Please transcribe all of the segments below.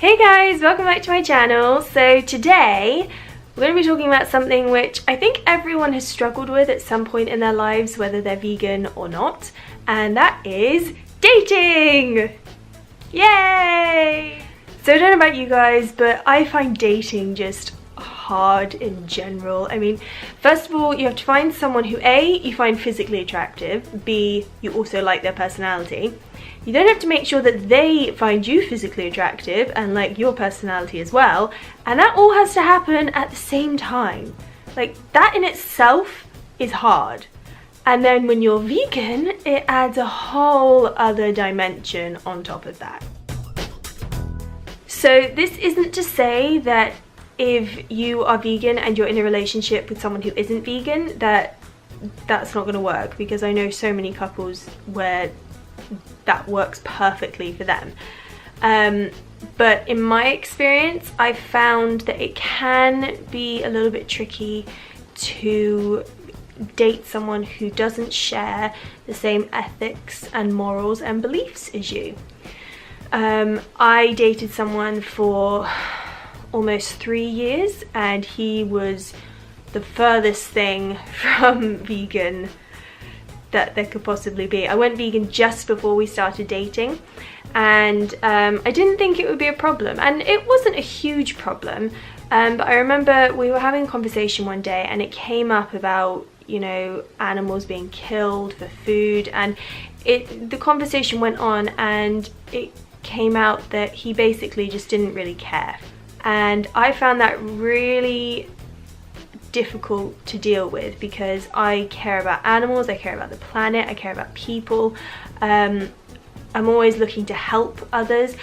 Hey guys, welcome back to my channel. So today we're going to be talking about something which I think everyone has struggled with at some point in their lives, whether they're vegan or not, and that is dating! Yay! So I don't know about you guys, but I find dating just hard in general. I mean, first of all, you have to find someone who A, you find physically attractive, B, you also like their personality. You then have to make sure that they find you physically attractive and like your personality as well, and that all has to happen at the same time. Like, that in itself is hard. And then when you're vegan, it adds a whole other dimension on top of that. So this isn't to say that if you are vegan and you're in a relationship with someone who isn't vegan, that's not going to work, because I know so many couples where that works perfectly for them. But in my experience, I've found that it can be a little bit tricky to date someone who doesn't share the same ethics and morals and beliefs as you. I dated someone for almost 3 years and he was the furthest thing from vegan that there could possibly be. I went vegan just before we started dating, and I didn't think it would be a problem, and it wasn't a huge problem, but I remember we were having a conversation one day and it came up about, you know, animals being killed for food, and the conversation went on and it came out that he basically just didn't really care, and I found that really difficult to deal with because I care about animals, I care about the planet, I care about people. I'm always looking to help others,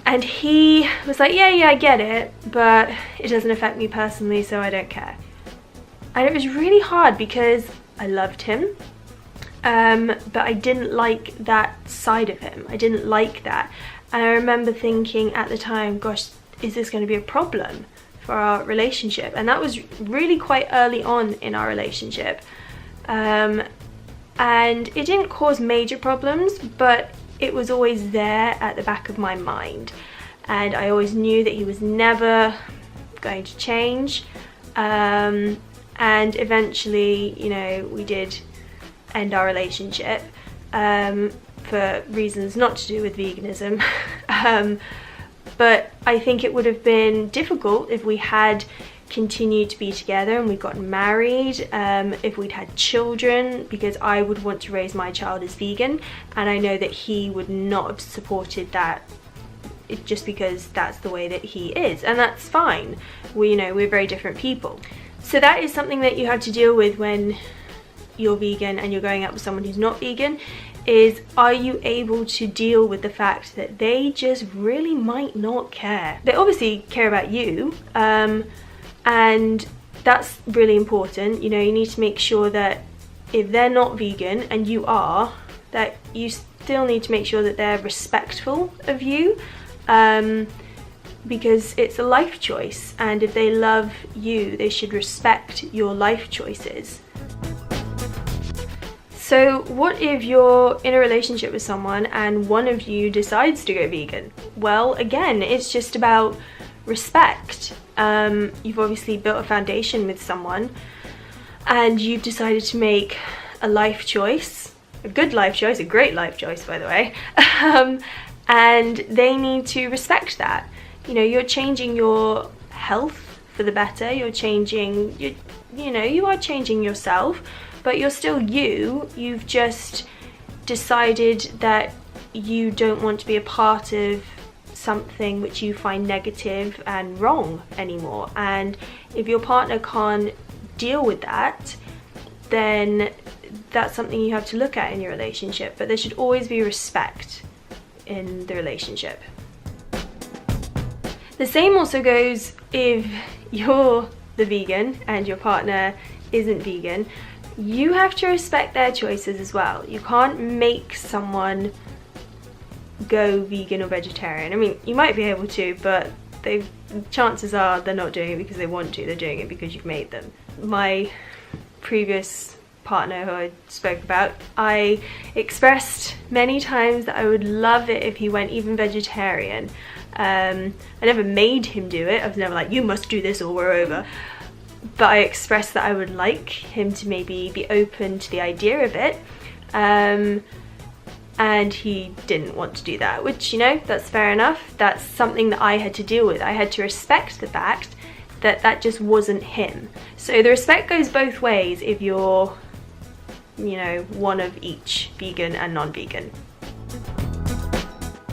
and he was like, yeah, I get it, but it doesn't affect me personally, so I don't care. And it was really hard because I loved him, but I didn't like that side of him. I didn't like that, and I remember thinking at the time, gosh, is this going to be a problem for our relationship? And that was really quite early on in our relationship, and it didn't cause major problems, but it was always there at the back of my mind, and I always knew that he was never going to change, and eventually, you know, we did end our relationship for reasons not to do with veganism. But I think it would have been difficult if we had continued to be together and we'd gotten married, if we'd had children, because I would want to raise my child as vegan, and I know that he would not have supported that just because that's the way that he is, and that's fine. We're very different people. So that is something that you have to deal with when you're vegan and you're going out with someone who's not vegan, is are you able to deal with the fact that they just really might not care? They obviously care about you, and that's really important. You know, you need to make sure that if they're not vegan and you are, that you still need to make sure that they're respectful of you, because it's a life choice, and if they love you, they should respect your life choices. So what if you're in a relationship with someone and one of you decides to go vegan? Well, again, it's just about respect. You've obviously built a foundation with someone and you've decided to make a life choice, a good life choice, a great life choice, by the way, and they need to respect that. You know, you're changing your health for the better, you are changing yourself, but you're still you. You've just decided that you don't want to be a part of something which you find negative and wrong anymore. And if your partner can't deal with that, then that's something you have to look at in your relationship. But there should always be respect in the relationship. The same also goes if you're the vegan and your partner isn't vegan. You have to respect their choices as well. You can't make someone go vegan or vegetarian. I mean, you might be able to, but chances are they're not doing it because they want to. They're doing it because you've made them. My previous partner who I spoke about, I expressed many times that I would love it if he went even vegetarian, I never made him do it. I was never like, you must do this or we're over. But I expressed that I would like him to maybe be open to the idea of it. And he didn't want to do that, which, you know, that's fair enough. That's something that I had to deal with. I had to respect the fact that that just wasn't him. So the respect goes both ways if you're, you know, one of each, vegan and non-vegan.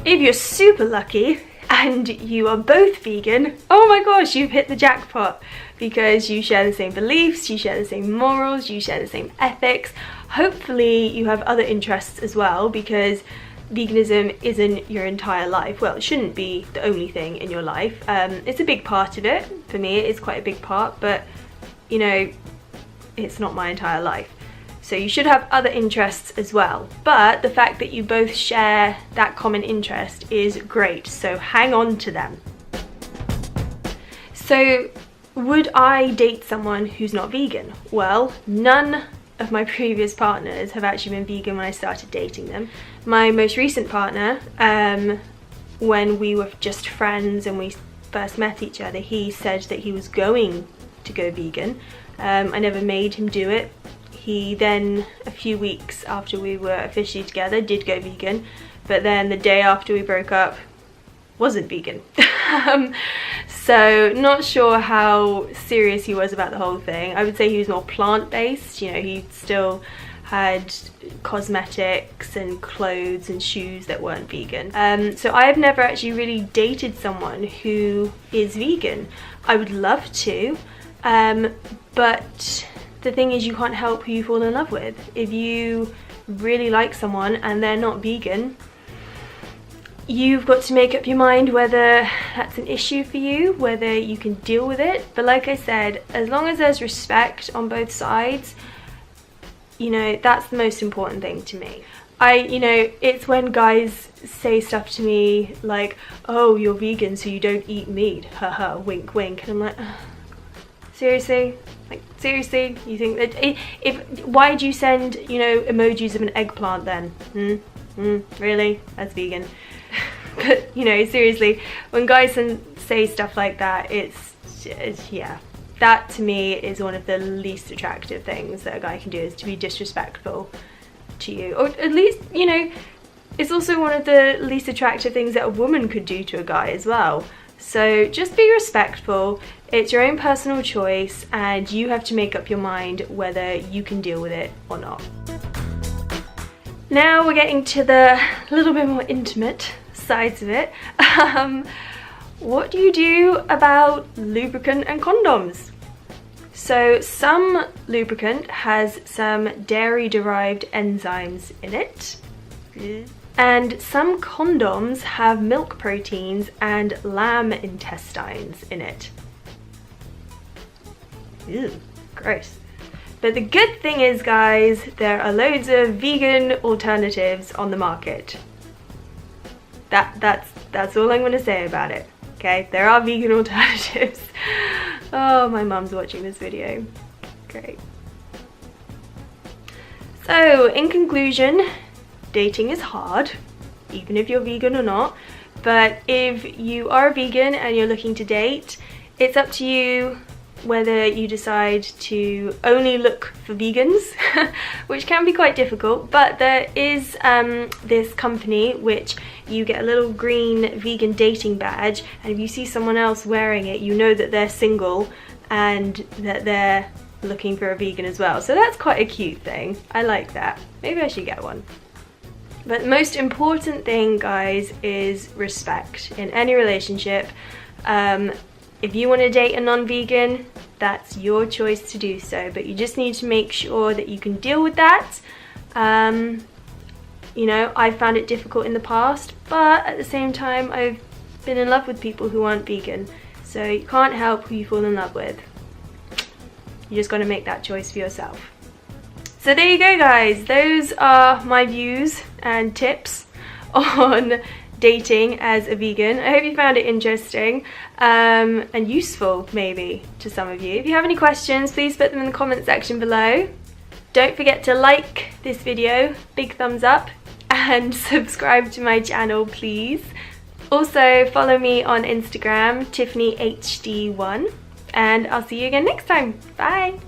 If you're super lucky and you are both vegan, oh my gosh, you've hit the jackpot, because you share the same beliefs, you share the same morals, you share the same ethics. Hopefully you have other interests as well, because veganism isn't your entire life. Well, it shouldn't be the only thing in your life. It's a big part of it. For me, it is quite a big part, but you know, it's not my entire life. So you should have other interests as well. But the fact that you both share that common interest is great, so hang on to them. So would I date someone who's not vegan? Well, none of my previous partners have actually been vegan when I started dating them. My most recent partner, when we were just friends and we first met each other, he said that he was going to go vegan. I never made him do it. He then, a few weeks after we were officially together, did go vegan, but then the day after we broke up, wasn't vegan. So not sure how serious he was about the whole thing. I would say he was more plant-based. You know, he still had cosmetics and clothes and shoes that weren't vegan. So I have never actually really dated someone who is vegan. I would love to, but the thing is, you can't help who you fall in love with. If you really like someone and they're not vegan, you've got to make up your mind whether that's an issue for you, whether you can deal with it. But like I said, as long as there's respect on both sides, you know, that's the most important thing to me. You know, it's when guys say stuff to me like, oh, you're vegan so you don't eat meat, haha, wink wink, and I'm like, seriously? Like, seriously? You think that why'd you send, you know, emojis of an eggplant then? Really? That's vegan. But, you know, seriously, when guys say stuff like that, it's yeah. That to me is one of the least attractive things that a guy can do, is to be disrespectful to you. Or at least, you know, it's also one of the least attractive things that a woman could do to a guy as well. So just be respectful. It's your own personal choice and you have to make up your mind whether you can deal with it or not. Now we're getting to the little bit more intimate sides of it. What do you do about lubricant and condoms? So some lubricant has some dairy-derived enzymes in it. And some condoms have milk proteins and lamb intestines in it. Ew, gross. But the good thing is, guys, there are loads of vegan alternatives on the market. That's all I'm going to say about it. Okay, there are vegan alternatives. Oh, my mum's watching this video. Great. So, in conclusion, dating is hard, even if you're vegan or not. But if you are a vegan and you're looking to date, it's up to you whether you decide to only look for vegans, which can be quite difficult, but there is this company which you get a little green vegan dating badge, and if you see someone else wearing it, you know that they're single and that they're looking for a vegan as well. So that's quite a cute thing. I like that. Maybe I should get one. But the most important thing, guys, is respect in any relationship. If you want to date a non-vegan, that's your choice to do so, but you just need to make sure that you can deal with that. You know, I found it difficult in the past, but at the same time, I've been in love with people who aren't vegan, so you can't help who you fall in love with. You just got to make that choice for yourself. So there you go, guys. Those are my views and tips on dating as a vegan. I hope you found it interesting and useful, maybe, to some of you. If you have any questions, please put them in the comment section below. Don't forget to like this video, big thumbs up, and subscribe to my channel, please. Also follow me on Instagram, TiffanyHD1, and I'll see you again next time. Bye!